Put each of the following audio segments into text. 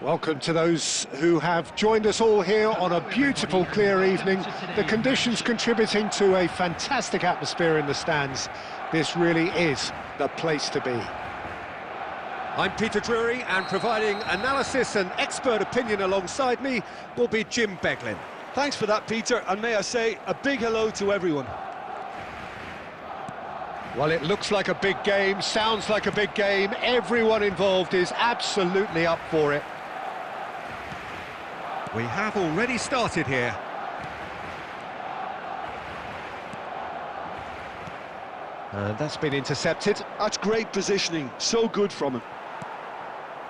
Welcome to those who have joined us all here on a beautiful, clear evening. The conditions contributing to a fantastic atmosphere in the stands. This really is the place to be. I'm Peter Drury, and providing analysis and expert opinion alongside me will be Jim Beglin. Thanks for that, Peter, and may I say a big hello to everyone. Well, it looks like a big game, sounds like a big game. Everyone involved is absolutely up for it. We have already started here. And that's been intercepted. That's great positioning, so good from him.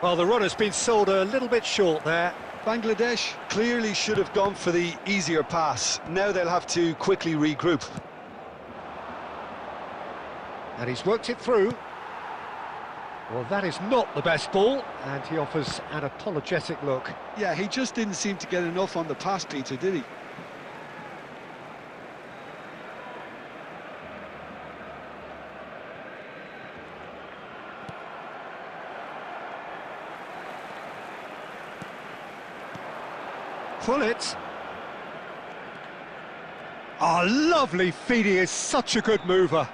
Well, the runner's been sold a little bit short there. Bangladesh clearly should have gone for the easier pass. Now they'll have to quickly regroup. And he's worked it through. Well, that is not the best ball, and he offers an apologetic look. Yeah, he just didn't seem to get enough on the pass, Peter, did he? Pull it. Oh, lovely feed. He is such a good mover.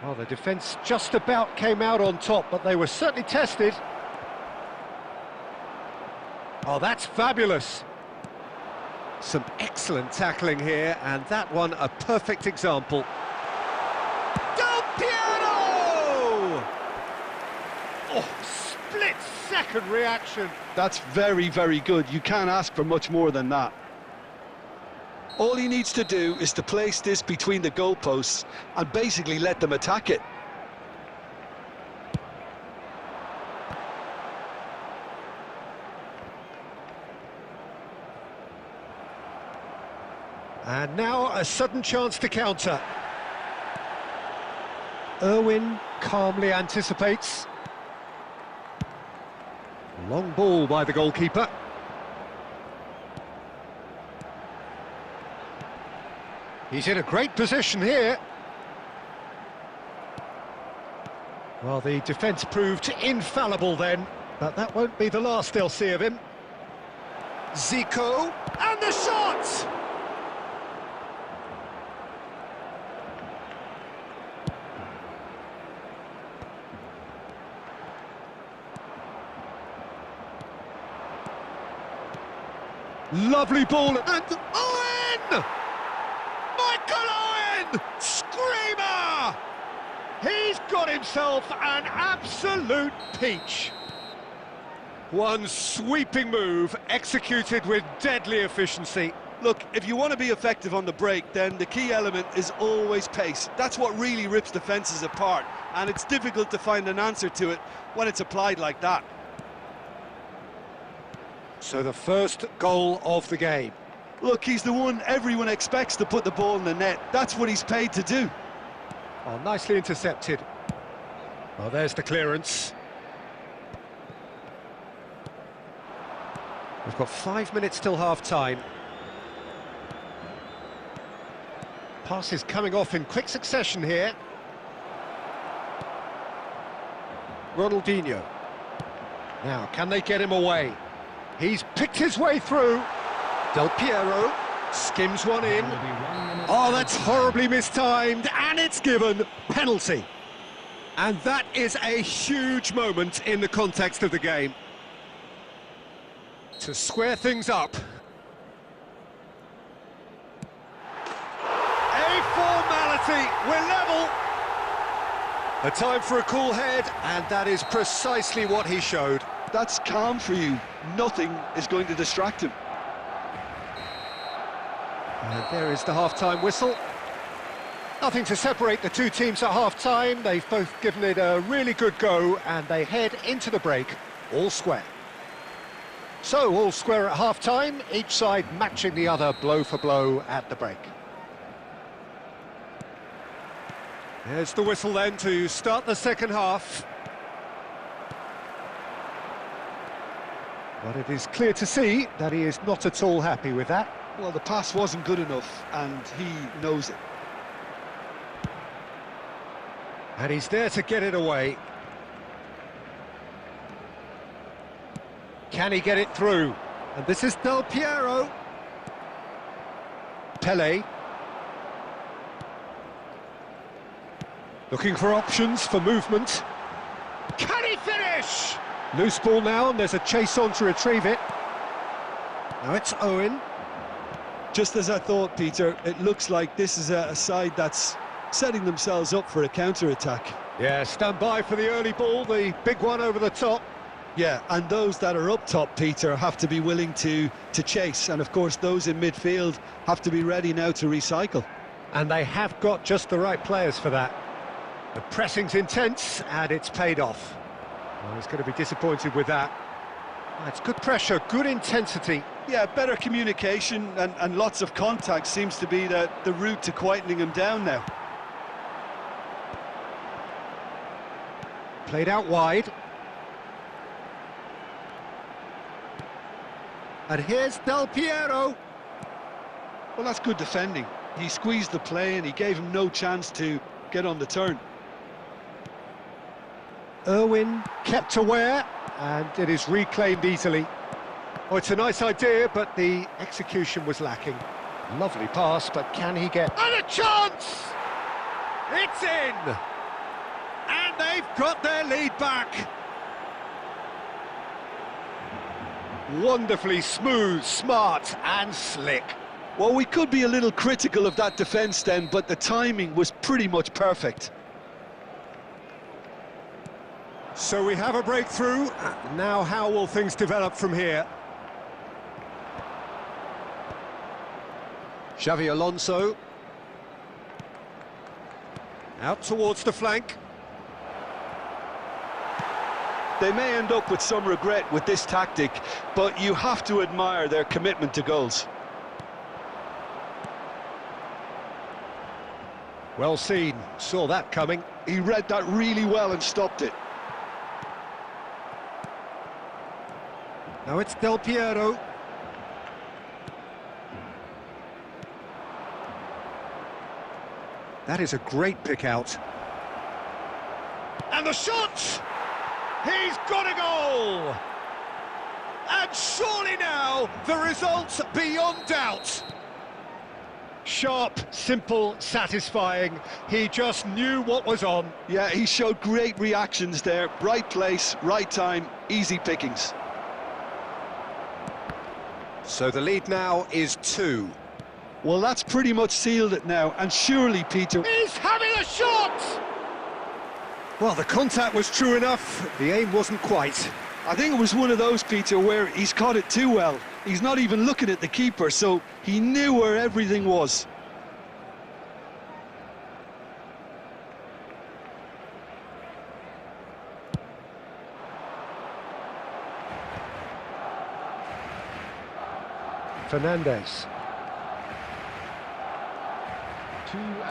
Well, the defence just about came out on top, but they were certainly tested. Oh, that's fabulous. Some excellent tackling here, and that one a perfect example. Del Piero! Oh, split-second reaction. That's very, very good. You can't ask for much more than that. All he needs to do is to place this between the goalposts and basically let them attack it. And now a sudden chance to counter. Irwin calmly anticipates. Long ball by the goalkeeper. He's in a great position here. Well, the defence proved infallible then, but that won't be the last they'll see of him. Zico, and the shot! Lovely ball, and Owen! Michael Owen! Screamer! He's got himself an absolute peach. One sweeping move, executed with deadly efficiency. Look, if you want to be effective on the break, then the key element is always pace. That's what really rips defences apart, and it's difficult to find an answer to it when it's applied like that. So the first goal of the game. Look, he's the one everyone expects to put the ball in the net. That's what he's paid to do. Oh, nicely intercepted. Oh, there's the clearance. We've got 5 minutes till half-time. Passes coming off in quick succession here. Ronaldinho. Now, can they get him away? He's picked his way through. Del Piero skims one in. Oh, that's horribly mistimed, and it's given. Penalty. And that is a huge moment in the context of the game. To square things up. A formality, we're level. A time for a cool head, and that is precisely what he showed. That's calm for you. Nothing is going to distract him. And there is the half-time whistle. Nothing to separate the two teams at half-time. They've both given it a really good go, and they head into the break all square. So, all square at half-time, each side matching the other blow for blow at the break. There's the whistle then to start the second half. But it is clear to see that he is not at all happy with that. Well, the pass wasn't good enough, and he knows it. And he's there to get it away. Can he get it through? And this is Del Piero. Pele. Looking for options for movement. Can he finish? Loose ball now, and there's a chase on to retrieve it. Now it's Owen. Just as I thought, Peter, it looks like this is a side that's setting themselves up for a counter-attack. Yeah, stand by for the early ball, the big one over the top. Yeah, and those that are up top, Peter, have to be willing to chase. And, of course, those in midfield have to be ready now to recycle. And they have got just the right players for that. The pressing's intense, and it's paid off. Well, he's going to be disappointed with that. It's good pressure, good intensity. Yeah, better communication and lots of contact seems to be the route to quietening him down now. Played out wide. And here's Del Piero. Well, that's good defending. He squeezed the play and he gave him no chance to get on the turn. Irwin kept aware, and it is reclaimed easily. Oh, it's a nice idea, but the execution was lacking. Lovely pass, but can he get... And a chance! It's in! And they've got their lead back. Wonderfully smooth, smart and slick. Well, we could be a little critical of that defence then, but the timing was pretty much perfect. So we have a breakthrough. Now how will things develop from here? Xavi Alonso. Out towards the flank. They may end up with some regret with this tactic, but you have to admire their commitment to goals. Well seen, saw that coming. He read that really well and stopped it. Now it's Del Piero. That is a great pick out. And the shot! He's got a goal! And surely now, the result's beyond doubt. Sharp, simple, satisfying. He just knew what was on. Yeah, he showed great reactions there. Right place, right time, easy pickings. So the lead now is 2. Well, that's pretty much sealed it now, and surely, Peter... He's having a shot! Well, the contact was true enough, the aim wasn't quite. I think it was one of those, Peter, where he's caught it too well. He's not even looking at the keeper, so he knew where everything was. Fernandez.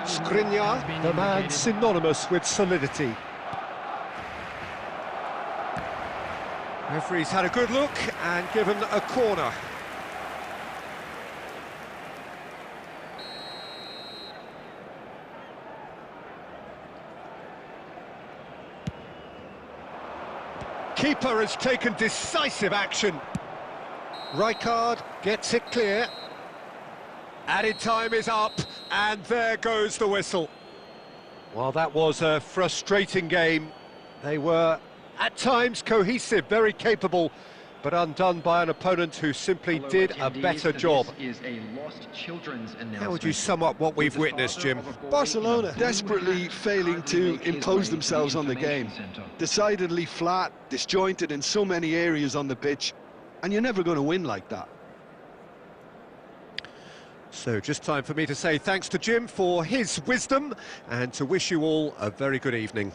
Skriniar, the man synonymous with solidity. Referee's had a good look and given a corner. Keeper has taken decisive action. Rijkaard gets it clear. Added time is up, and there goes the whistle. Well, that was a frustrating game. They were, at times, cohesive, very capable, but undone by an opponent who simply did a better job. How would you sum up what we've witnessed, Jim? Barcelona desperately failing to impose themselves on the game. Decidedly flat, disjointed in so many areas on the pitch, and you're never going to win like that. So just time for me to say thanks to Jim for his wisdom and to wish you all a very good evening.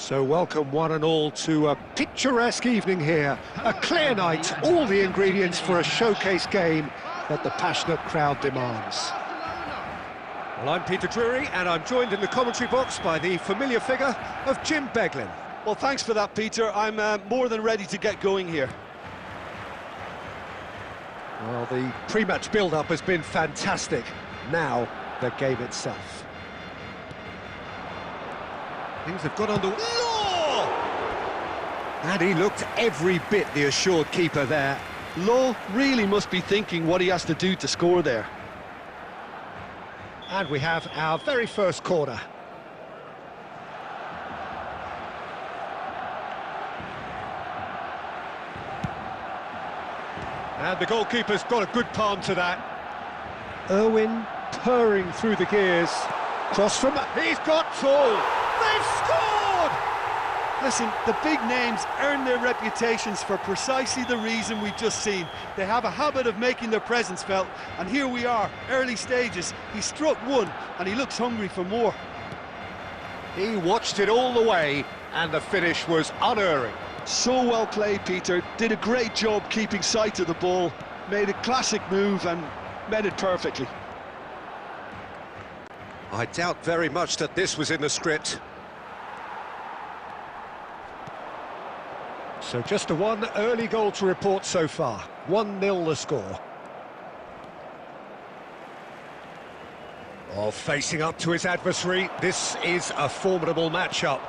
So welcome one and all to a picturesque evening here. A clear night, all the ingredients for a showcase game that the passionate crowd demands. Well, I'm Peter Drury, and I'm joined in the commentary box by the familiar figure of Jim Beglin. Well, thanks for that, Peter. I'm more than ready to get going here. Well, the pre-match build-up has been fantastic. Now, the game itself. Things have got under... Law! And he looked every bit the assured keeper there. Law really must be thinking what he has to do to score there. And we have our very first corner. And the goalkeeper's got a good palm to that. Irwin purring through the gears. Cross from... He's got two! They've scored! Listen, the big names earn their reputations for precisely the reason we've just seen. They have a habit of making their presence felt, and here we are, early stages. He struck one, and he looks hungry for more. He watched it all the way, and the finish was unerring. So well played, Peter. Did a great job keeping sight of the ball, made a classic move and met it perfectly. I doubt very much that this was in the script. So just a one early goal to report so far. 1-0 the score. Oh, facing up to his adversary, this is a formidable matchup.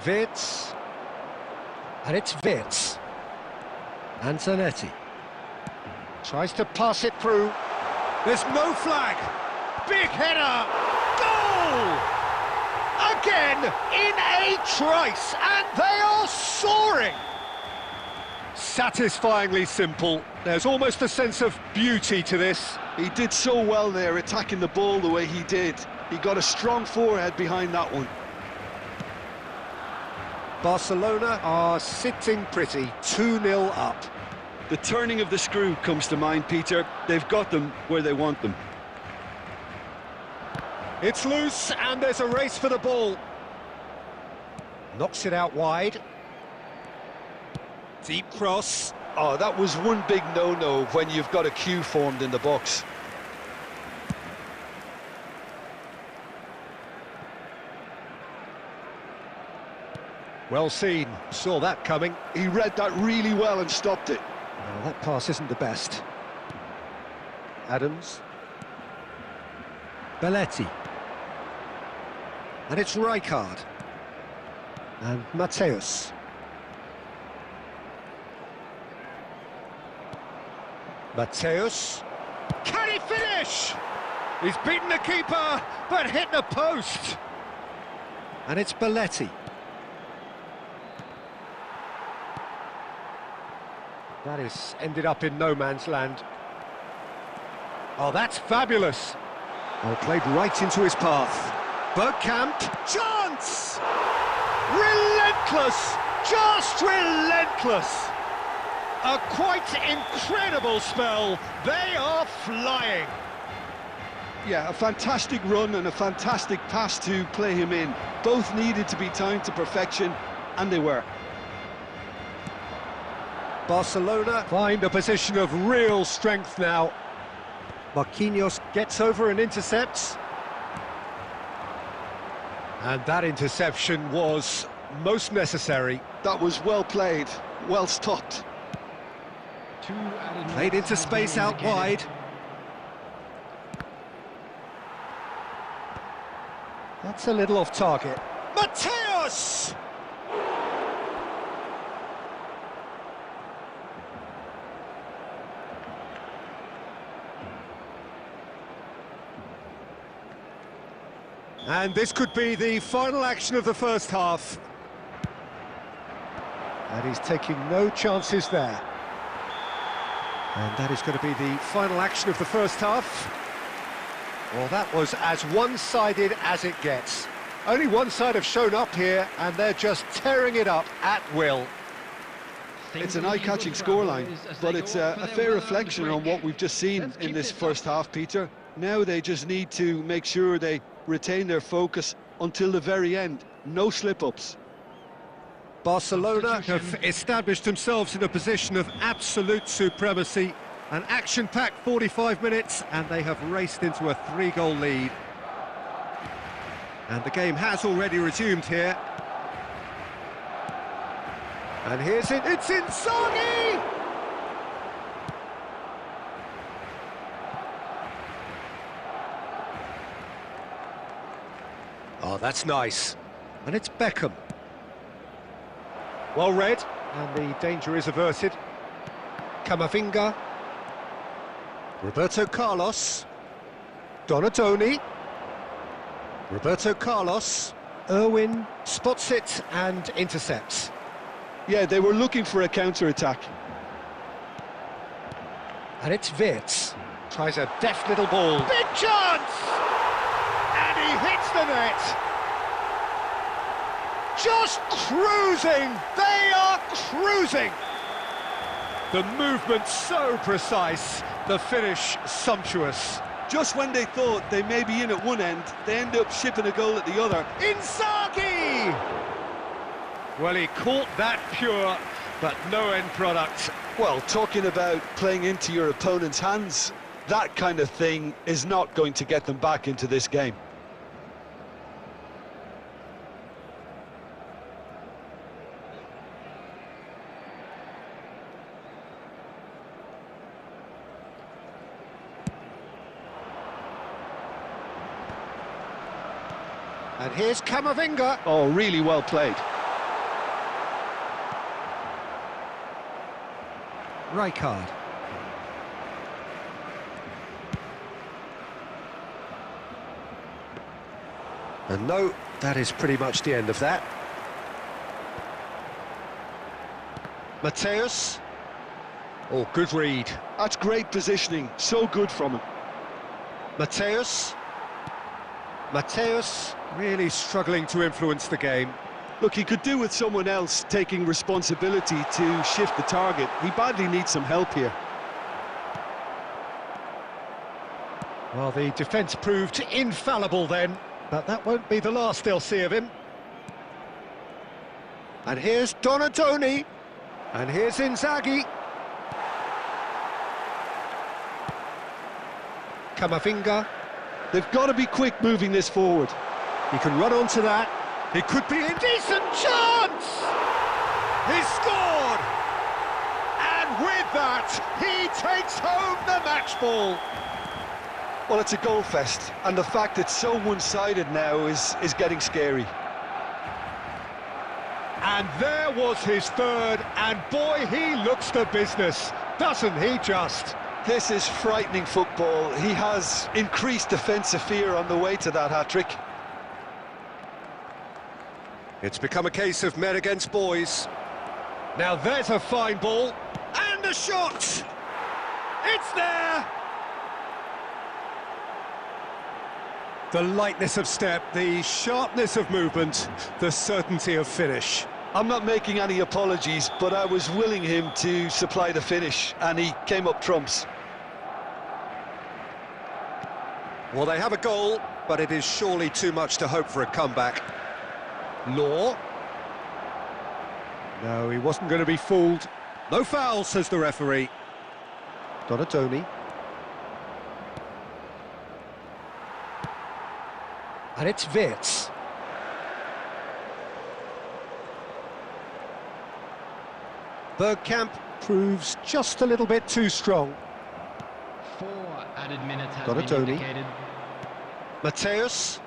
Wits. And it's Wits. And Zanetti. Tries to pass it through. There's no flag. Big header. Goal! Again in a trice, and they are soaring. Satisfyingly simple. There's almost a sense of beauty to this. He did so well there, attacking the ball the way he did. He got a strong forehead behind that one. Barcelona are sitting pretty, 2-0 up. The turning of the screw comes to mind, Peter. They've got them where they want them. It's loose, and there's a race for the ball. Knocks it out wide. Deep cross. Oh, that was one big no-no when you've got a queue formed in the box. Well seen, saw that coming. He read that really well and stopped it. No, that pass isn't the best. Adams. Belletti. And it's Rijkaard. And Mateus. Mateus. Can he finish? He's beaten the keeper, but hit the post. And it's Belletti. That is ended up in no man's land. Oh, that's fabulous. Oh, played right into his path. Bergkamp, chance! Relentless, just relentless. A quite incredible spell. They are flying. Yeah, a fantastic run and a fantastic pass to play him in. Both needed to be timed to perfection, and they were. Barcelona find a position of real strength now. Marquinhos gets over and intercepts. And that interception was most necessary. That was well played, well stopped. Played into space out wide. That's a little off target. Mateus! And this could be the final action of the first half. And he's taking no chances there. And that is going to be the final action of the first half. Well, that was as one-sided as it gets. Only one side have shown up here, and they're just tearing it up at will. It's an eye-catching scoreline, but it's a fair reflection on what we've just seen in this first half, Peter. Now they just need to make sure they retain their focus until the very end. no slip-ups. Barcelona have established themselves in a position of absolute supremacy. An action-packed 45 minutes, and they have raced into a 3-goal lead. And the game has already resumed here. And here's it, it's Inzaghi! Oh, that's nice. And it's Beckham. Well read, and the danger is averted. Camavinga. Roberto Carlos. Donatoni. Roberto Carlos. Irwin spots it and intercepts. Yeah, they were looking for a counter-attack. And it's Wirtz. Tries a deft little ball. Big chance! And he hits the net. Just cruising! They are cruising! The movement so precise, the finish sumptuous. Just when they thought they may be in at one end, they end up shipping a goal at the other. Inzaghi! Well, he caught that pure, but no end product. Well, talking about playing into your opponent's hands, that kind of thing is not going to get them back into this game. And here's Camavinga. Oh, really well played. Rijkaard. And no, that is pretty much the end of that. Mateus. Oh, good read. That's great positioning, so good from him. Mateus. Mateus really struggling to influence the game. Look, he could do with someone else taking responsibility to shift the target. He badly needs some help here. Well, the defence proved infallible then, but that won't be the last they'll see of him. And here's Donatoni. And here's Inzaghi. Camavinga. They've got to be quick moving this forward. He can run onto that. It could be a decent chance! He scored! And with that, he takes home the match ball. Well, it's a goal fest, and the fact it's so one-sided now is getting scary. And there was his third, and boy, he looks the business, doesn't he just? This is frightening football. He has increased defensive fear on the way to that hat-trick. It's become a case of men against boys. Now there's a fine ball, and a shot! It's there! The lightness of step, the sharpness of movement, the certainty of finish. I'm not making any apologies, but I was willing him to supply the finish, and he came up trumps. Well, they have a goal, but it is surely too much to hope for a comeback. Law. No, he wasn't going to be fooled. No foul, says the referee. Donatoni. And it's Wirtz. Bergkamp proves just a little bit too strong. 4 added minutes have been Donatoni. indicated. Mateus.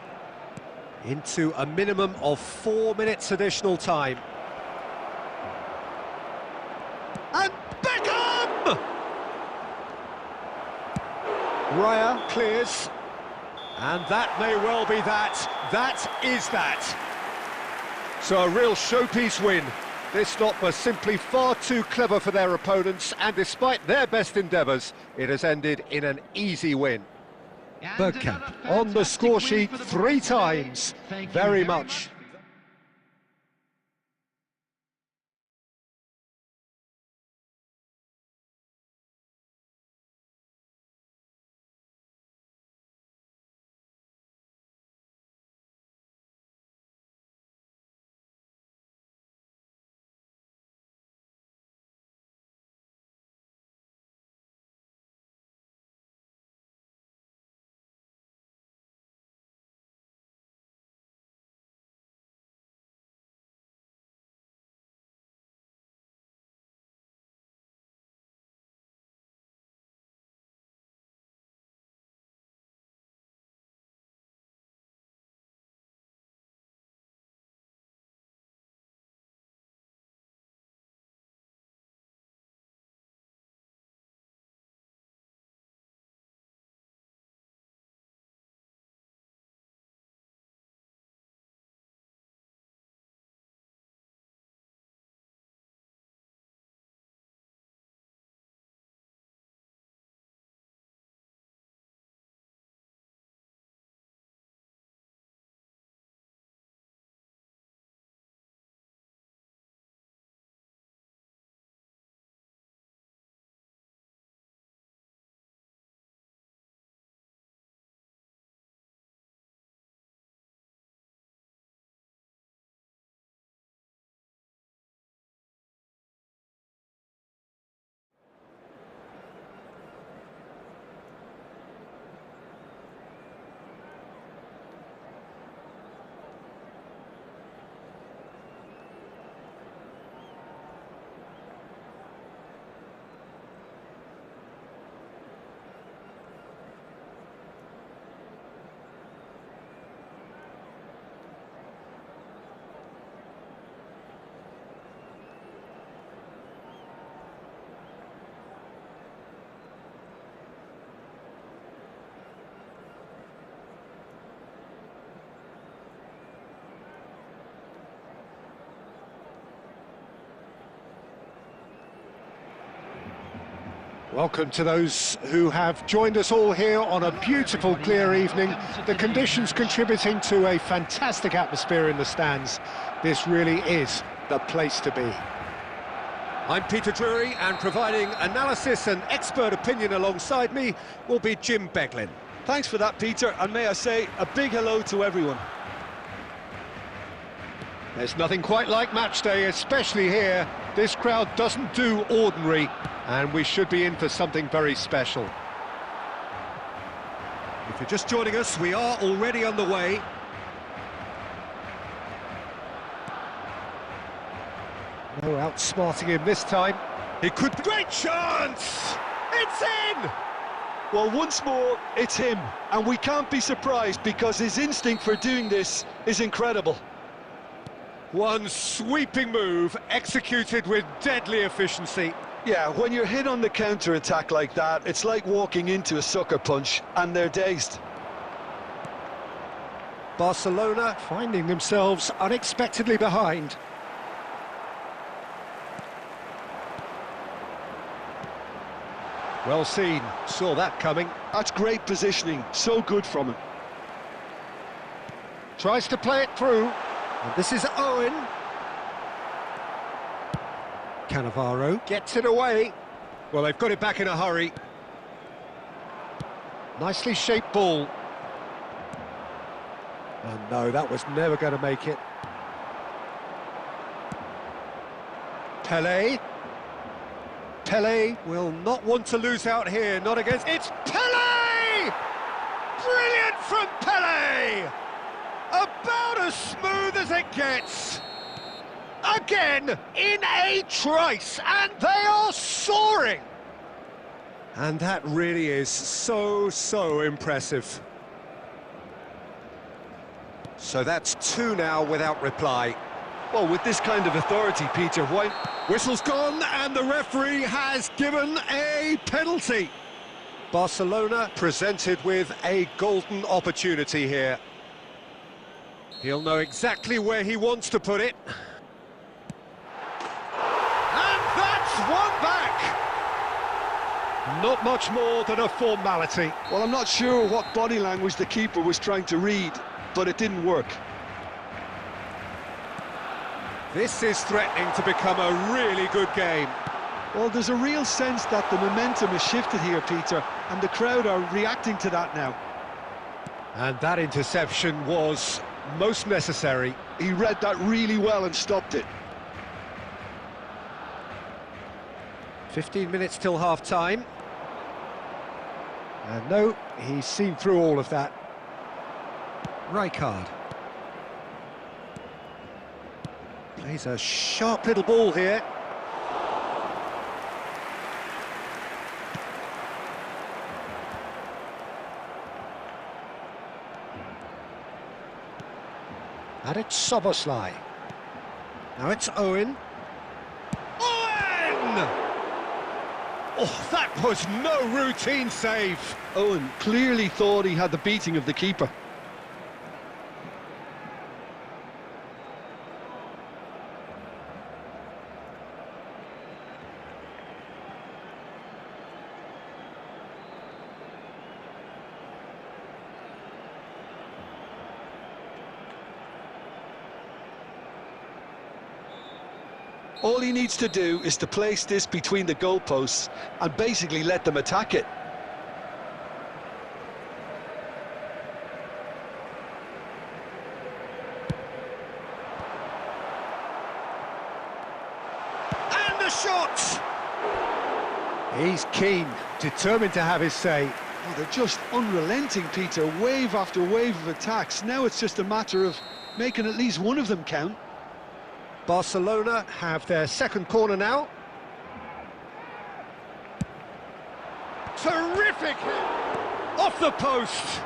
Into a minimum of 4 minutes additional time. And Beckham! Raya clears. And that may well be that. That is that. So a real showpiece win. This stop was simply far too clever for their opponents, and despite their best endeavours, it has ended in an easy win. Bergkamp on the score sheet 3 times. Very much Welcome to those who have joined us all here on a beautiful, clear evening. The conditions contributing to a fantastic atmosphere in the stands. This really is the place to be. I'm Peter Drury, and providing analysis and expert opinion alongside me will be Jim Beglin. Thanks for that, Peter, and may I say a big hello to everyone. There's nothing quite like match day, especially here. This crowd doesn't do ordinary, and we should be in for something very special. If you're just joining us, we are already underway. No outsmarting him this time. He could... Great chance! It's in! Well, once more, it's him, and we can't be surprised because his instinct for doing this is incredible. One sweeping move, executed with deadly efficiency. Yeah, when you're hit on the counter-attack like that, it's like walking into a sucker punch, and they're dazed. Barcelona finding themselves unexpectedly behind. Well seen, saw that coming. That's great positioning, so good from him. Tries to play it through. And this is Owen. Cannavaro gets it away. Well, they've got it back in a hurry. Nicely shaped ball. Oh no, that was never going to make it. Pelé. Pelé will not want to lose out here, not against... It's Pelé! Brilliant from Pelé! About as smooth as it gets. Again, in a trice, and they are soaring. And that really is so impressive. So that's two now without reply. Well, with this kind of authority, Peter, why... Whistle's gone, and the referee has given a penalty. Barcelona presented with a golden opportunity here. He'll know exactly where he wants to put it. And that's one back! Not much more than a formality. Well, I'm not sure what body language the keeper was trying to read, but it didn't work. This is threatening to become a really good game. Well, there's a real sense that the momentum has shifted here, Peter, and the crowd are reacting to that now. And that interception was most necessary. He read that really well and stopped it. 15 minutes till half-time. And no, he's seen through all of that. Rijkaard. Plays a sharp little ball here. And it's Soboslai. Now it's Owen. Owen! Oh, that was no routine save. Owen clearly thought he had the beating of the keeper. All he needs to do is to place this between the goalposts and basically let them attack it. And the shot! He's keen, determined to have his say. Oh, they're just unrelenting, Peter, wave after wave of attacks. Now it's just a matter of making at least one of them count. Barcelona have their second corner now. Terrific hit! Off the post!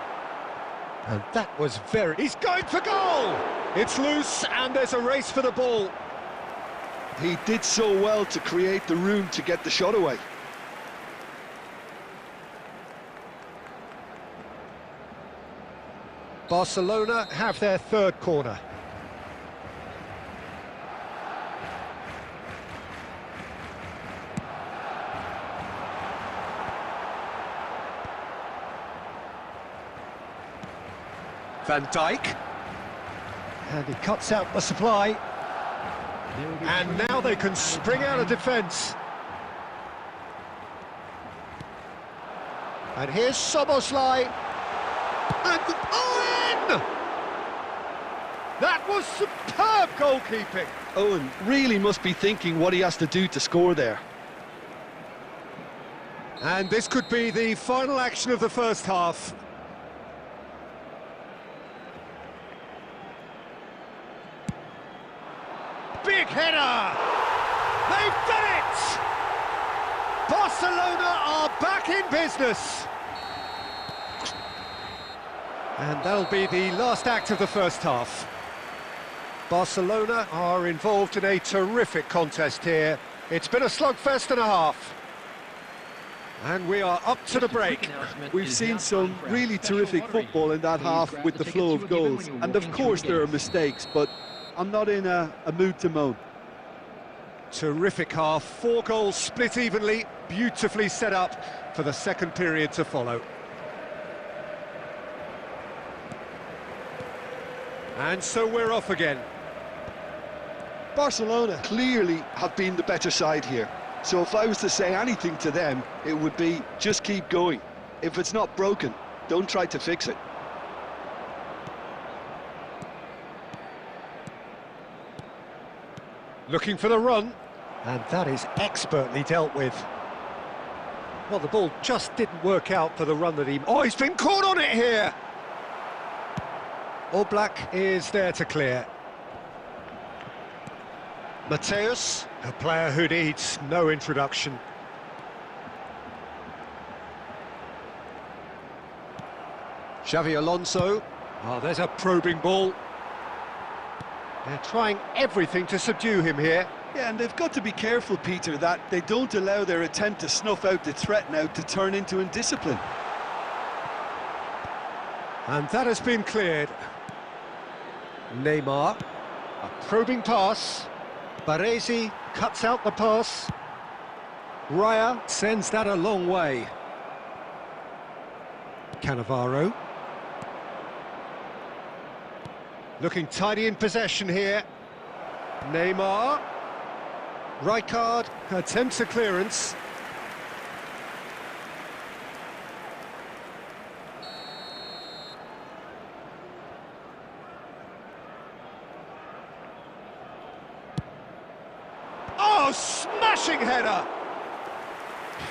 And that was very... He's going for goal! It's loose, and there's a race for the ball. He did so well to create the room to get the shot away. Barcelona have their third corner. Van Dijk. And he cuts out the supply. And now they can spring out of defence. And here's Soboslai. And Owen! That was superb goalkeeping. Owen really must be thinking what he has to do to score there. And this could be the final action of the first half. Big header! They've done it! Barcelona are back in business. And that'll be the last act of the first half. Barcelona are involved in a terrific contest here. It's been a slugfest and a half. And we are up to the break. We've seen some really terrific football in that half with the flow of goals. And of course there are mistakes, but I'm not in a mood to moan. Terrific half, 4 goals split evenly, beautifully set up for the second period to follow. And so we're off again. Barcelona clearly have been the better side here. So if I was to say anything to them, it would be just keep going. If it's not broken, don't try to fix it. Looking for the run, and that is expertly dealt with. Well, the ball just didn't work out for the run that he... Oh, he's been caught on it here! Oblak is there to clear. Mateus, a player who needs no introduction. Xavi Alonso. Oh, there's a probing ball. They're trying everything to subdue him here. Yeah, and they've got to be careful, Peter, that they don't allow their attempt to snuff out the threat now to turn into indiscipline. And that has been cleared. Neymar, a probing pass. Baresi cuts out the pass. Raya sends that a long way. Cannavaro. Looking tidy in possession here. Neymar. Rijkaard attempts a clearance. Oh, smashing header!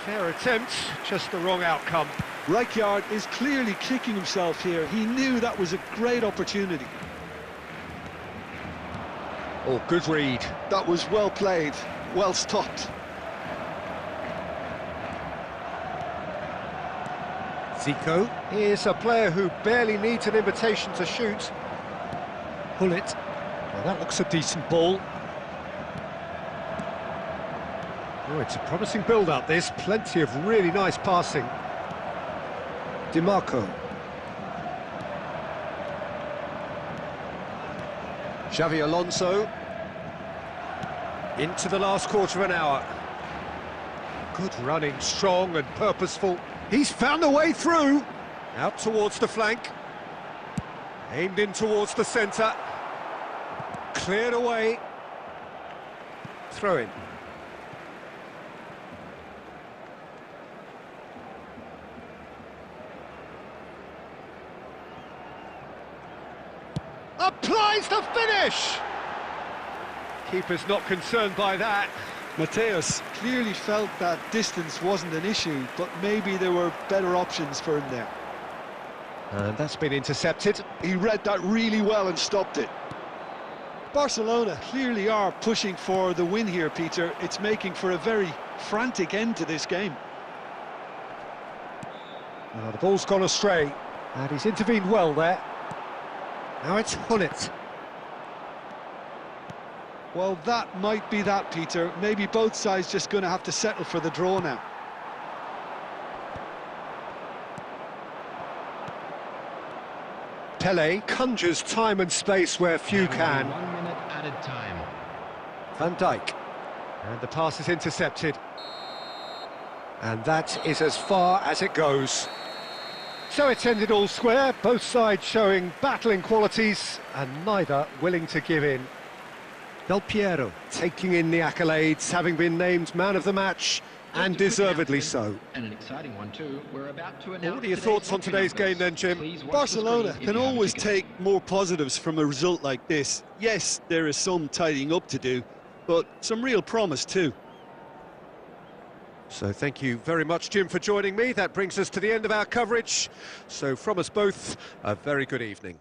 Fair attempt, just the wrong outcome. Rijkaard is clearly kicking himself here. He knew that was a great opportunity. Oh, good read. That was well played, well stopped. Zico is a player who barely needs an invitation to shoot. Pull it. Well, that looks a decent ball. Oh, it's a promising build-up, this. Plenty of really nice passing. DiMarco. Xavi Alonso. Into the last quarter of an hour. Good running, strong and purposeful. He's found a way through. Out towards the flank. Aimed in towards the centre. Cleared away. Throw in. Applies the finish! Keeper's not concerned by that. Mateus clearly felt that distance wasn't an issue, but maybe there were better options for him there. And that's been intercepted. He read that really well and stopped it. Barcelona clearly are pushing for the win here, Peter. It's making for a very frantic end to this game. Now the ball's gone astray, and he's intervened well there. Now it's Hullet. Well, that might be that, Peter. Maybe both sides just going to have to settle for the draw now. Pele conjures time and space where few can. 1 minute added time. Van Dijk. And the pass is intercepted. And that is as far as it goes. So it's ended all square, both sides showing battling qualities and neither willing to give in. Del Piero taking in the accolades, having been named man of the match, and deservedly so. And an exciting one too. We're about to What announce are your thoughts on today's game then, Jim? Please watch the Barcelona screen if can you have a always ticket. take more positives from a result like this. Yes, there is some tidying up to do, but some real promise too. So thank you very much, Jim, for joining me. That brings us to the end of our coverage. So from us both, a very good evening.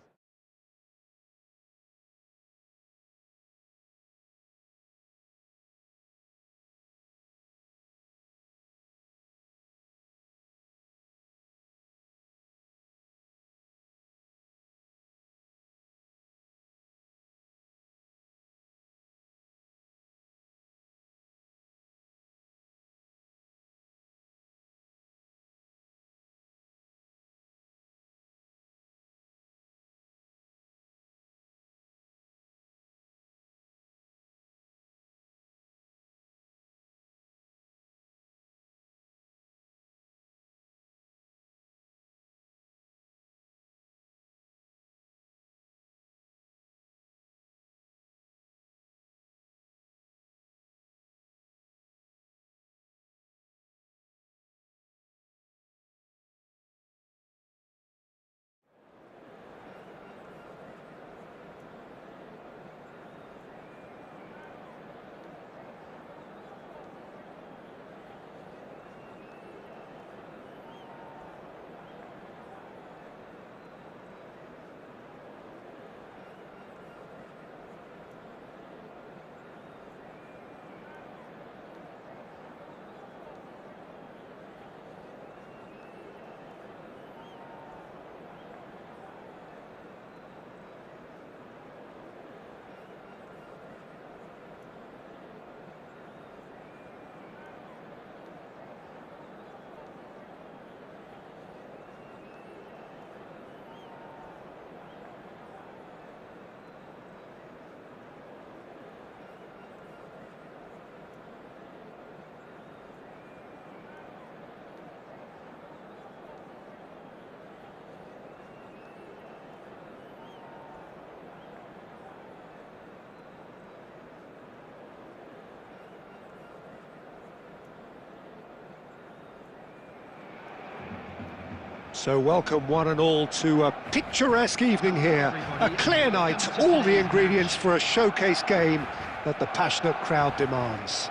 So welcome one and all to a picturesque evening here. A clear night, all the ingredients for a showcase game that the passionate crowd demands.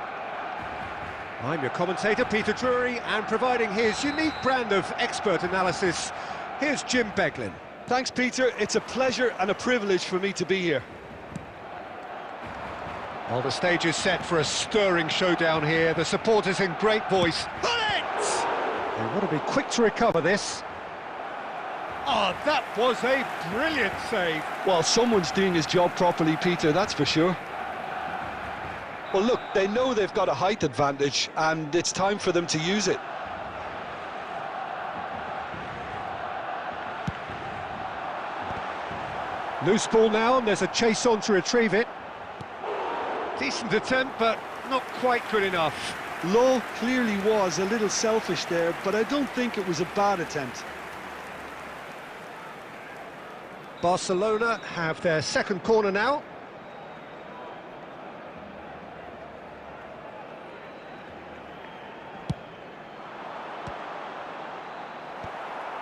I'm your commentator, Peter Drury, and providing his unique brand of expert analysis, here's Jim Beglin. Thanks, Peter. It's a pleasure and a privilege for me to be here. Well, the stage is set for a stirring showdown here. The supporters in great voice. Bullet! They want to be quick to recover this. Oh, that was a brilliant save. Well, someone's doing his job properly, Peter, that's for sure. Well, look, they know they've got a height advantage, and it's time for them to use it. Loose ball now, and there's a chase on to retrieve it. Decent attempt, but not quite good enough. Law clearly was a little selfish there, but I don't think it was a bad attempt. Barcelona have their second corner now.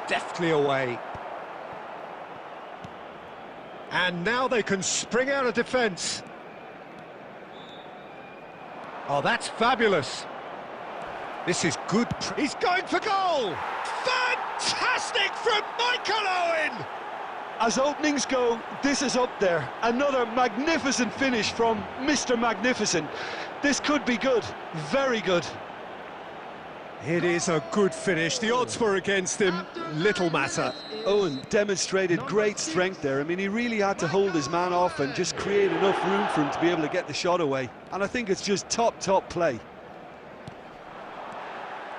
Deftly away. And now they can spring out of defence. Oh, that's fabulous. This is good. He's going for goal! Fantastic from Michael Owen! As openings go, this is up there. Another magnificent finish from Mr. Magnificent. This could be good, very good. It is a good finish. The odds were against him, little matter. Owen demonstrated great strength there. I mean, he really had to hold his man off and just create enough room for him to be able to get the shot away. And I think it's just top play.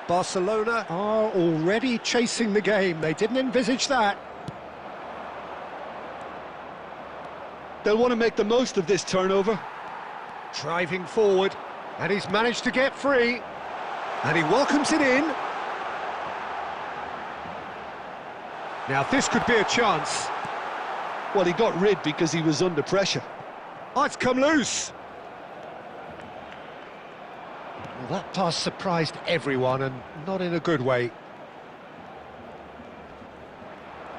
Barcelona are already chasing the game. They didn't envisage that. They'll want to make the most of this turnover. Driving forward, and he's managed to get free. And he welcomes it in. Now this could be a chance. Well, he got rid because he was under pressure. Oh, it's come loose. Well, that pass surprised everyone, and not in a good way.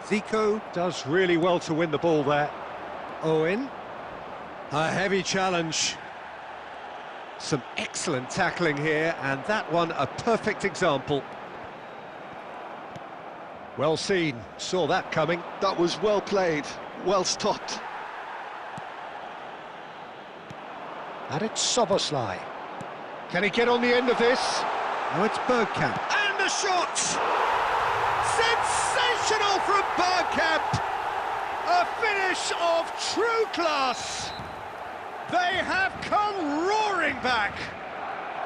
Zico does really well to win the ball there. Owen. A heavy challenge. Some excellent tackling here, and that one a perfect example. Well seen, saw that coming. That was well played, well stopped. And it's Soboslai. Can he get on the end of this? No, it's Bergkamp. And the shot! Sensational from Bergkamp! A finish of true class! They have come roaring back!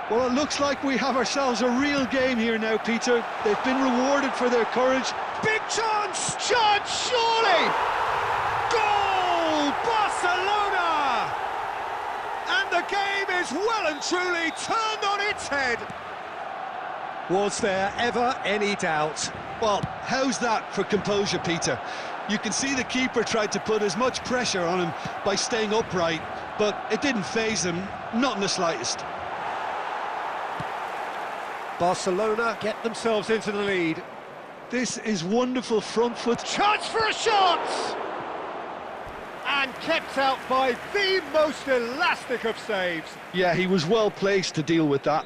Well, it looks like we have ourselves a real game here now, Peter. They've been rewarded for their courage. Big chance! Chance, surely! Goal! Barcelona! And the game is well and truly turned on its head. Was there ever any doubt? Well, how's that for composure, Peter? You can see the keeper tried to put as much pressure on him by staying upright, but it didn't faze him, not in the slightest. Barcelona get themselves into the lead. This is wonderful front foot. Chance for a shot! And kept out by the most elastic of saves. Yeah, he was well placed to deal with that.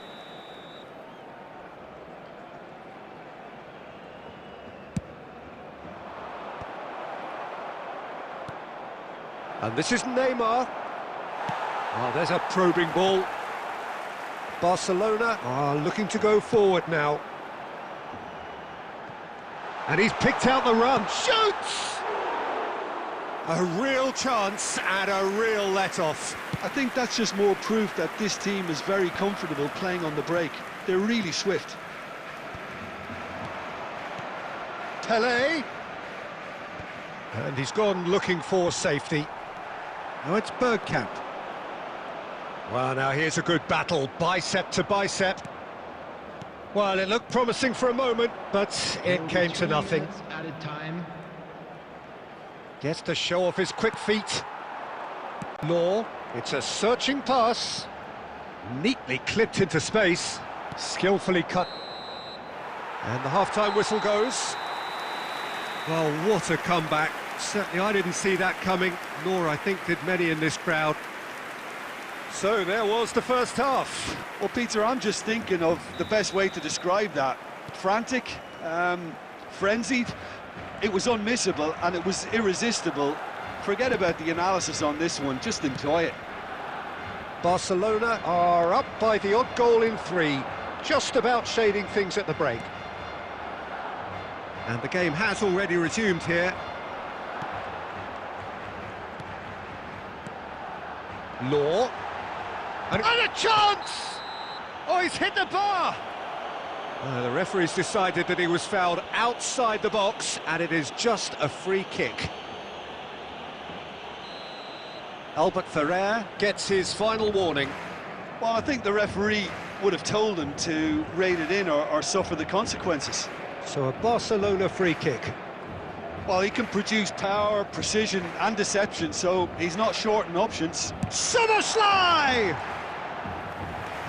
And this is Neymar. Oh, there's a probing ball. Barcelona are looking to go forward now. And he's picked out the run. Shoots! A real chance and a real let-off. I think that's just more proof that this team is very comfortable playing on the break. They're really swift. Pele. And he's gone looking for safety. Now it's Bergkamp. Well, now here's a good battle, bicep to bicep. Well, it looked promising for a moment, but it came to nothing. Added time. Gets to show off his quick feet. Law, it's a searching pass. Neatly clipped into space. Skillfully cut. And the half-time whistle goes. Well, what a comeback. Certainly I didn't see that coming, nor I think did many in this crowd. So there was the first half. Well, Peter, I'm just thinking of the best way to describe that. Frantic, frenzied. It was unmissable and it was irresistible. Forget about the analysis on this one, just enjoy it. Barcelona are up by the odd goal in 3, just about shading things at the break. And the game has already resumed here. Law. And a chance! Oh, he's hit the bar! The referee's decided that he was fouled outside the box, and it is just a free kick. Albert Ferrer gets his final warning. Well, I think the referee would have told him to rein it in or suffer the consequences. So a Barcelona free kick. Well, he can produce power, precision and deception, so he's not short in options. Soboslai!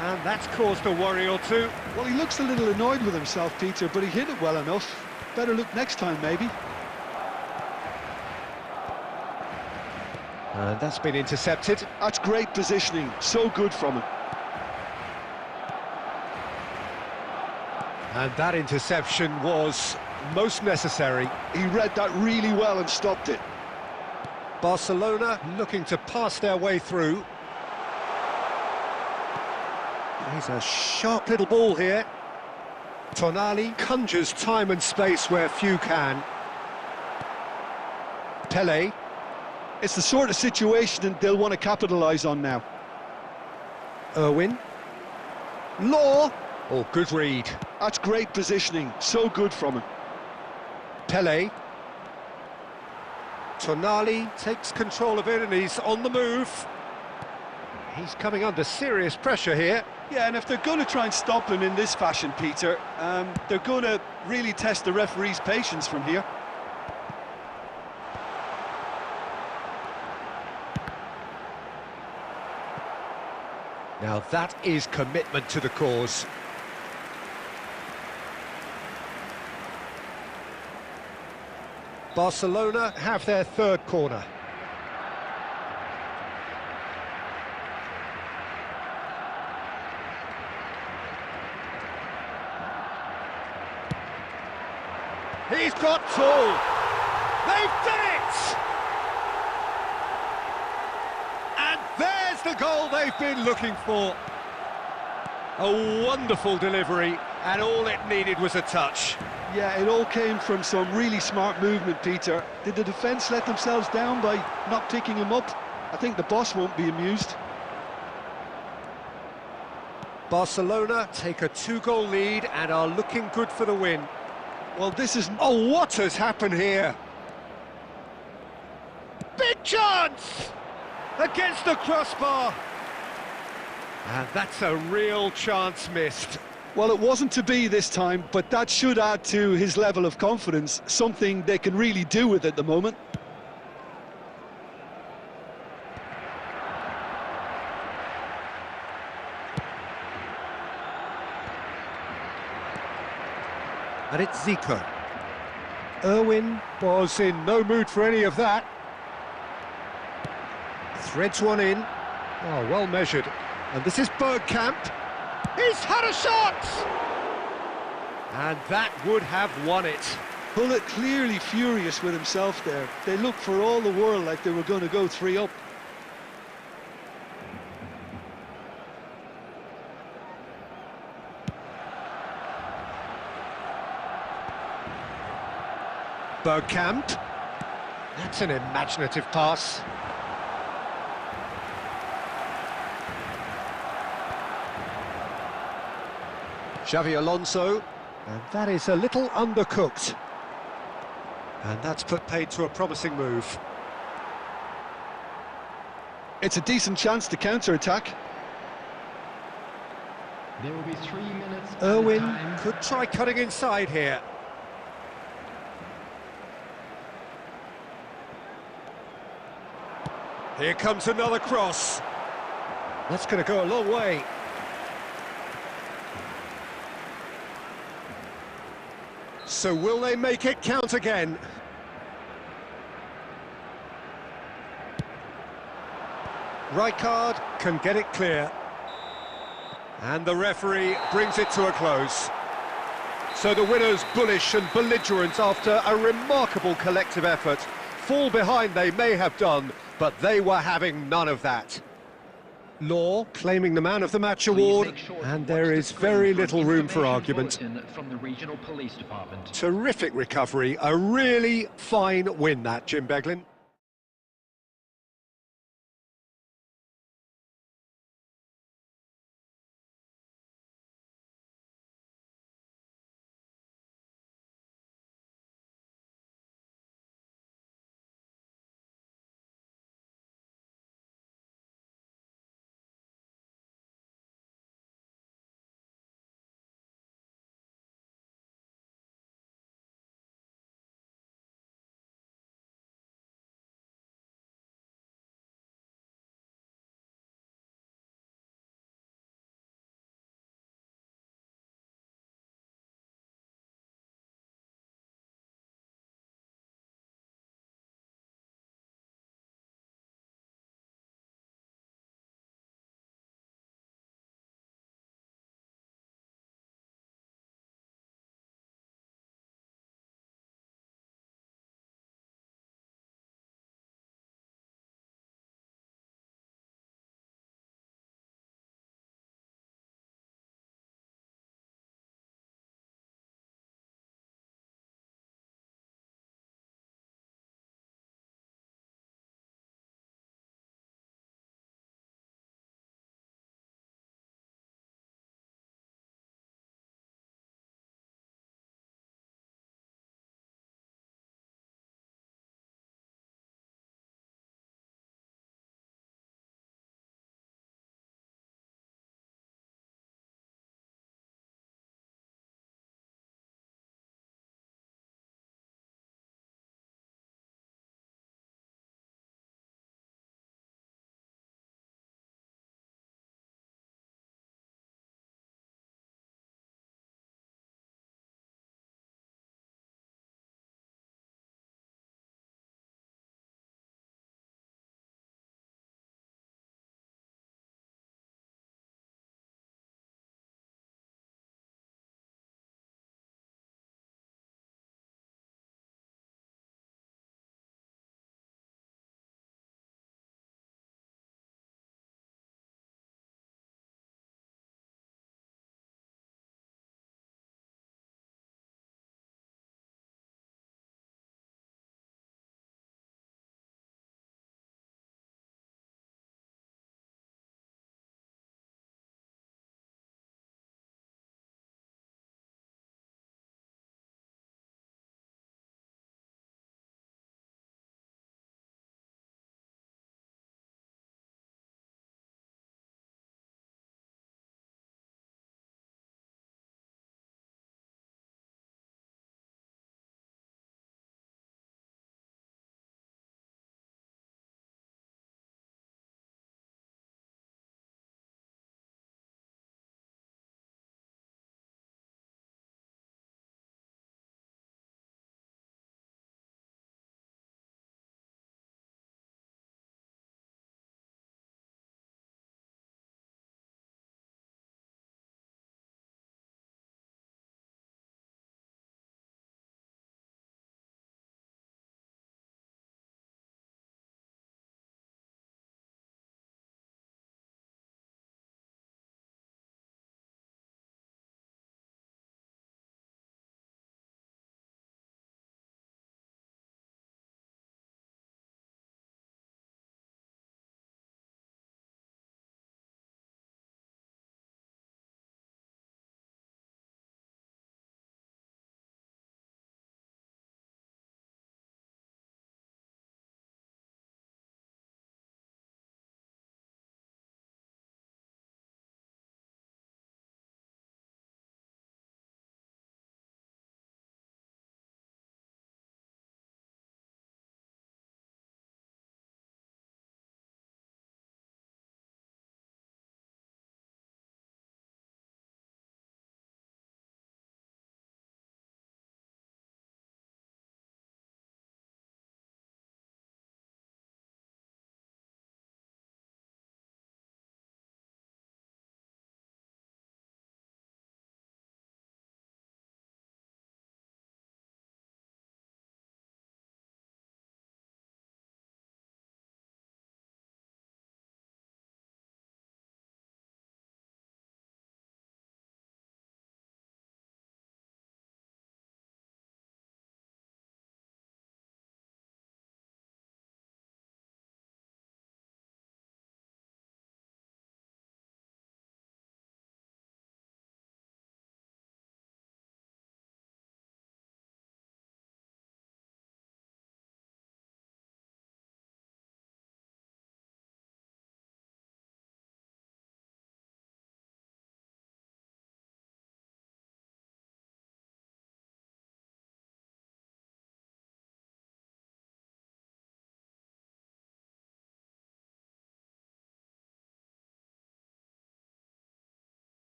And that's caused a worry or two. Well, he looks a little annoyed with himself, Peter, but he hit it well enough. Better look next time, maybe. And that's been intercepted. That's great positioning, so good from him. And that interception was most necessary. He read that really well and stopped it. Barcelona looking to pass their way through. He's a sharp little ball here. Tonali conjures time and space where few can. Pele. It's the sort of situation they'll want to capitalise on now. Irwin. Law. Oh, good read. That's great positioning, so good from him. Pele. Tonali takes control of it and he's on the move. He's coming under serious pressure here. Yeah, and if they're going to try and stop him in this fashion, Peter, they're going to really test the referee's patience from here. Now that is commitment to the cause. Barcelona have their third corner. He's got two. They've done it! And there's the goal they've been looking for. A wonderful delivery, and all it needed was a touch. Yeah, it all came from some really smart movement, Peter. Did the defence let themselves down by not picking him up? I think the boss won't be amused. Barcelona take a 2-goal lead and are looking good for the win. Well, this is... Oh, what has happened here? Big chance! Against the crossbar. And that's a real chance missed. Well, it wasn't to be this time, but that should add to his level of confidence, something they can really do with at the moment. And it's Zico. Irwin was in no mood for any of that. Threads one in. Oh, well measured. And this is Bergkamp. He's had a shot! And that would have won it. Bullet clearly furious with himself there. They looked for all the world like they were going to go 3 up. Bergkamp. That's an imaginative pass. Xavi Alonso, and that is a little undercooked. And that's put paid to a promising move. It's a decent chance to counter-attack. There will be 3 minutes. Irwin could try cutting inside here. Here comes another cross. That's going to go a long way. So will they make it count again? Rijkaard can get it clear. And the referee brings it to a close. So the winners, bullish and belligerent after a remarkable collective effort. Fall behind they may have done, but they were having none of that. Law claiming the Man of the Match award, and there is very little room for argument. From the regional police department. Terrific recovery, a really fine win that, Jim Beglin.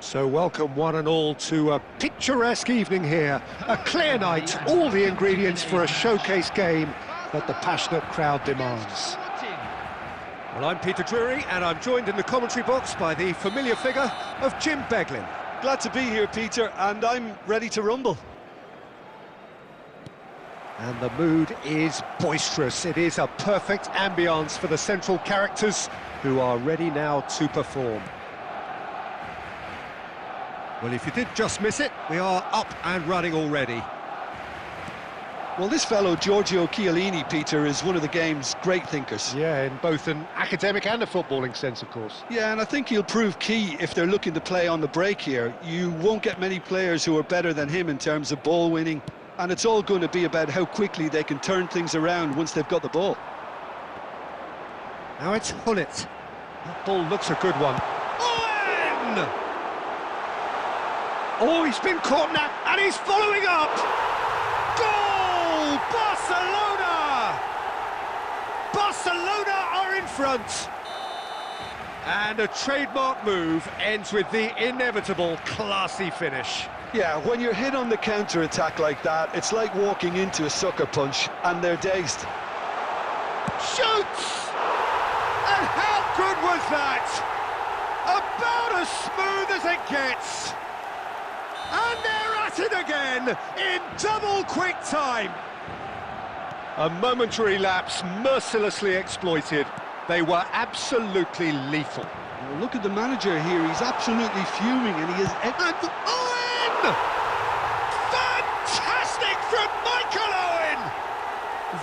So welcome one and all to a picturesque evening here. A clear night, all the ingredients for a showcase game that the passionate crowd demands. Well, I'm Peter Drury, and I'm joined in the commentary box by the familiar figure of Jim Beglin. Glad to be here, Peter, and I'm ready to rumble. And the mood is boisterous. It is a perfect ambience for the central characters who are ready now to perform. Well, if you did just miss it, we are up and running already. Well, this fellow, Giorgio Chiellini, Peter, is one of the game's great thinkers. Yeah, in both an academic and a footballing sense, of course. Yeah, and I think he'll prove key if they're looking to play on the break here. You won't get many players who are better than him in terms of ball winning, and it's all going to be about how quickly they can turn things around once they've got the ball. Now it's Hullet. That ball looks a good one. Owen! Oh, he's been caught now, and he's following up! Goal! Barcelona! Barcelona are in front! And a trademark move ends with the inevitable classy finish. Yeah, when you're hit on the counter-attack like that, it's like walking into a sucker punch, and they're dazed. Shoots! And how good was that? About as smooth as it gets. And they're at it again, in double quick time. A momentary lapse mercilessly exploited. They were absolutely lethal. Well, look at the manager here, he's absolutely fuming, and he is... And Owen! Fantastic from Michael Owen!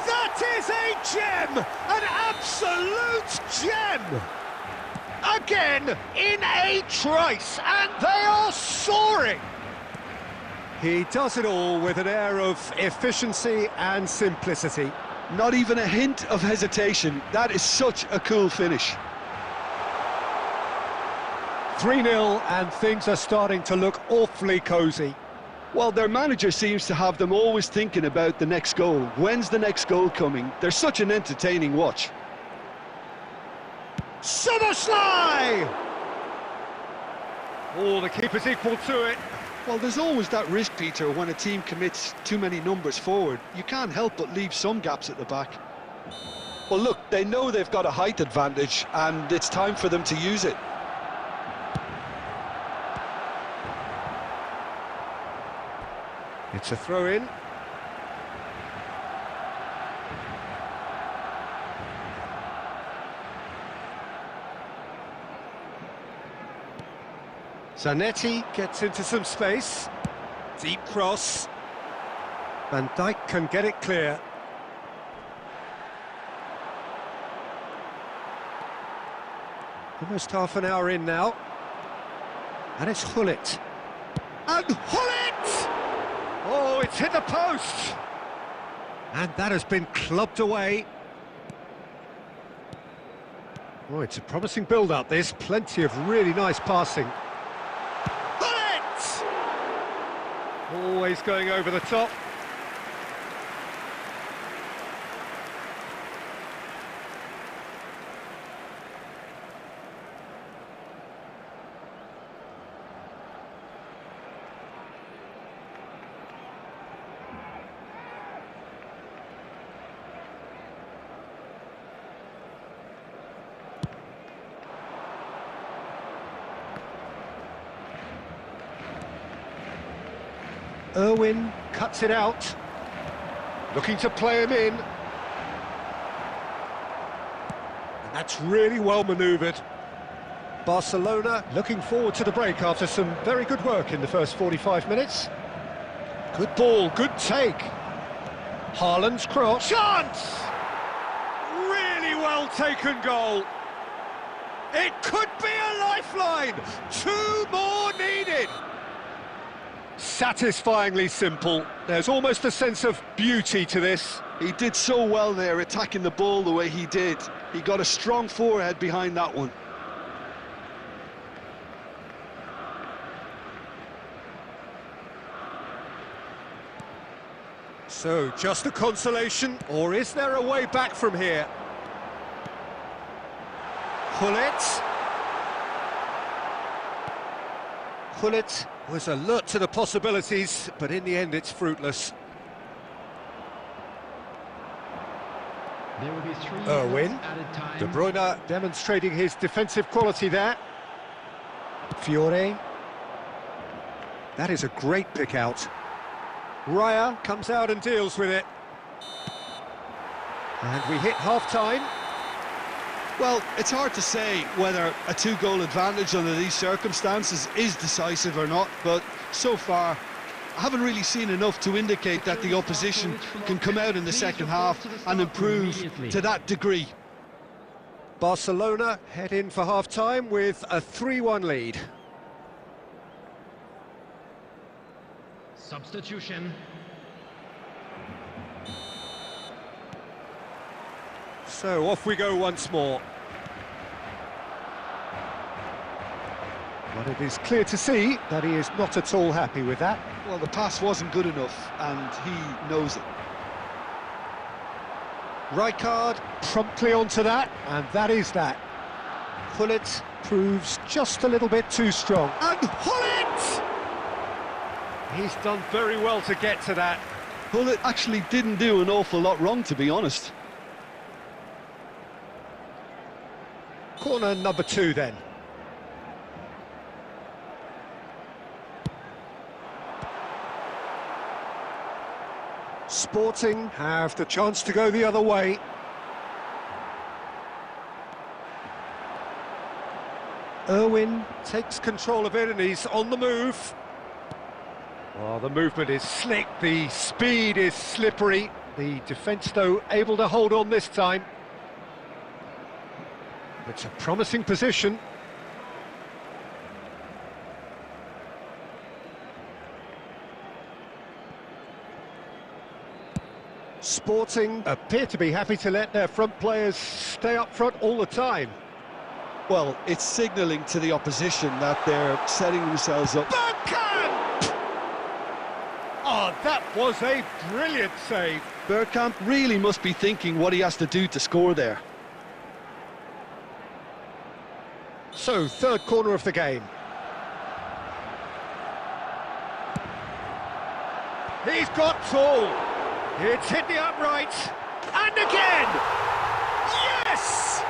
That is a gem! An absolute gem! Again, in a trice, and they are soaring! He does it all with an air of efficiency and simplicity. Not even a hint of hesitation. That is such a cool finish. 3-0, and things are starting to look awfully cosy. Well, their manager seems to have them always thinking about the next goal. When's the next goal coming? They're such an entertaining watch. Summerslide! Oh, the keeper's equal to it. Well, there's always that risk, Peter, when a team commits too many numbers forward. You can't help but leave some gaps at the back. Well, look, they know they've got a height advantage, and it's time for them to use it. It's a throw-in. Zanetti gets into some space. Deep cross. Van Dijk can get it clear. Almost half an hour in now. And it's Hullet. And Hullet! Oh, it's hit the post! And that has been clubbed away. Oh, it's a promising build-up, this. Plenty of really nice passing. Hullet! Always going over the top. Irwin cuts it out, looking to play him in. And that's really well manoeuvred. Barcelona looking forward to the break after some very good work in the first 45 minutes. Good ball, good take. Haaland's cross. Chance! Really well taken goal. It could be a lifeline. 2 more needed. Satisfyingly simple. There's almost a sense of beauty to this. He did so well there, attacking the ball the way he did. He got a strong forehead behind that one. So, just a consolation, or is there a way back from here? Hullet. Gullit was alert to the possibilities, but in the end it's fruitless. There will be 3 Irwin. minutes added time. De Bruyne demonstrating his defensive quality there. Fiore. That is a great pick out. Raya comes out and deals with it. And we hit half-time. Well, it's hard to say whether a 2-goal advantage under these circumstances is decisive or not, but so far I haven't really seen enough to indicate that the opposition can come out in the second half and improve to that degree. Barcelona head in for half-time with a 3-1 lead. Substitution. So off we go once more. But it is clear to see that he is not at all happy with that. Well, the pass wasn't good enough, and he knows it. Rijkaard promptly onto that, and that is that. Gullit proves just a little bit too strong. And Gullit! He's done very well to get to that. Gullit actually didn't do an awful lot wrong, to be honest. Corner number 2 then. Sporting have the chance to go the other way. Irwin takes control of it and he's on the move. Oh, the movement is slick, the speed is slippery. The defence, though, able to hold on this time. It's a promising position. Sporting appear to be happy to let their front players stay up front all the time. Well, it's signalling to the opposition that they're setting themselves up. Bergkamp! Oh, that was a brilliant save. Bergkamp really must be thinking what he has to do to score there. So, third corner of the game. He's got tall. It's hit the upright. And again! Yes!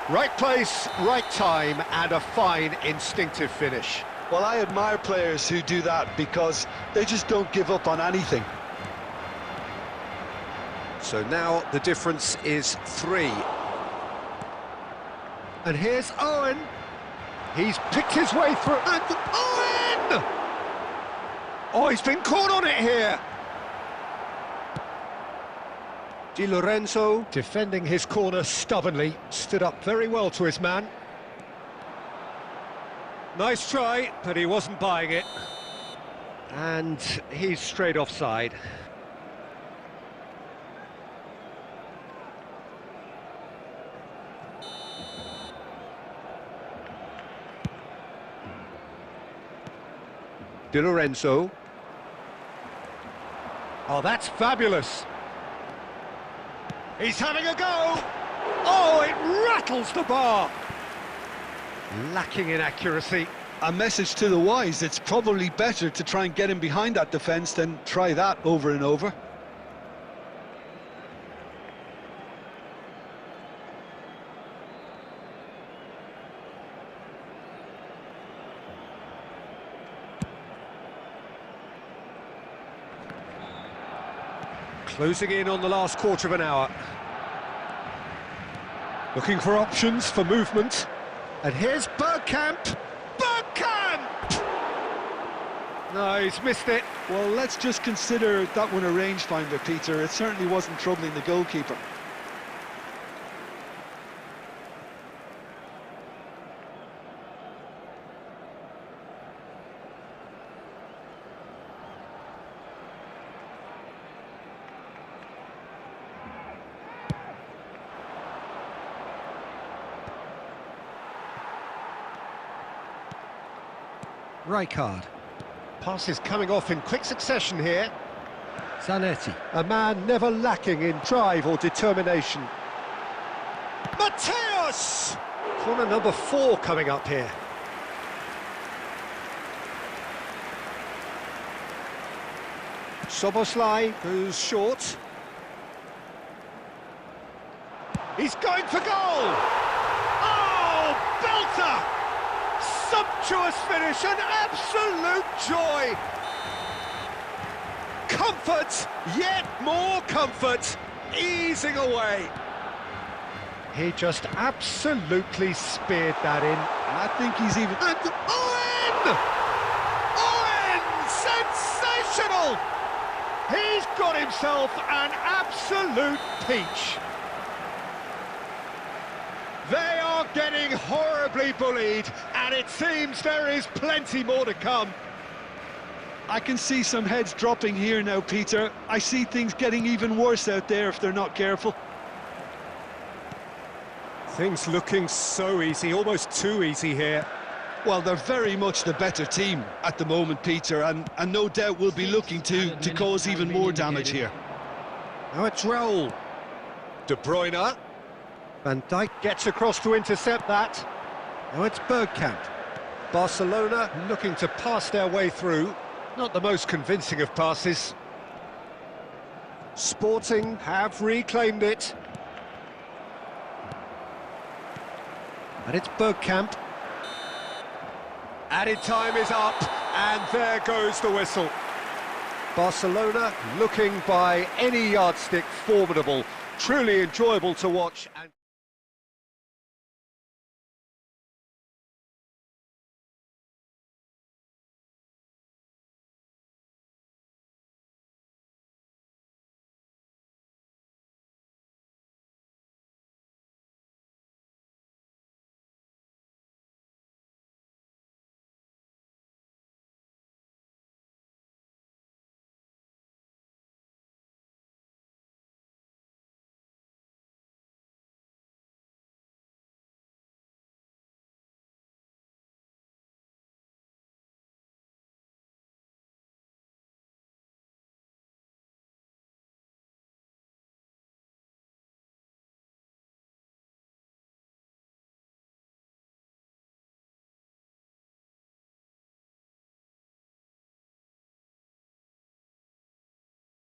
Right place, right time, and a fine instinctive finish. Well, I admire players who do that because they just don't give up on anything. So now the difference is 3. And here's Owen. He's picked his way through. And Owen! Oh, he's been caught on it here. Di Lorenzo defending his corner stubbornly. Stood up very well to his man. Nice try, but he wasn't buying it. And he's straight offside. Di Lorenzo. Oh, that's fabulous. He's having a go. Oh, it rattles the bar. Lacking in accuracy. A message to the wise, it's probably better to try and get him behind that defence than try that over and over. Closing in on the last quarter of an hour. Looking for options for movement. And here's Bergkamp. Bergkamp! No, he's missed it. Well, let's just consider that one a rangefinder, Peter. It certainly wasn't troubling the goalkeeper. Rijkaard. Pass is coming off in quick succession here. Zanetti, a man never lacking in drive or determination. Mateus! Corner number 4 coming up here. Soboslai goes short. He's going for goal! Oh, belter! Sumptuous finish, an absolute joy! Comfort, yet more comfort, easing away. He just absolutely speared that in. I think he's even... And Owen! Owen! Sensational! He's got himself an absolute peach. They are getting horribly bullied, and it seems there is plenty more to come. I can see some heads dropping here now, Peter. I see things getting even worse out there if they're not careful. Things looking so easy, almost too easy here. Well, they're very much the better team at the moment, Peter, and no doubt will be looking to cause even more damage here. Now it's Raul. De Bruyne. Van Dijk gets across to intercept that. Now it's Bergkamp. Barcelona looking to pass their way through. Not the most convincing of passes. Sporting have reclaimed it. And it's Bergkamp. Added time is up, and there goes the whistle. Barcelona looking by any yardstick formidable. Truly enjoyable to watch. And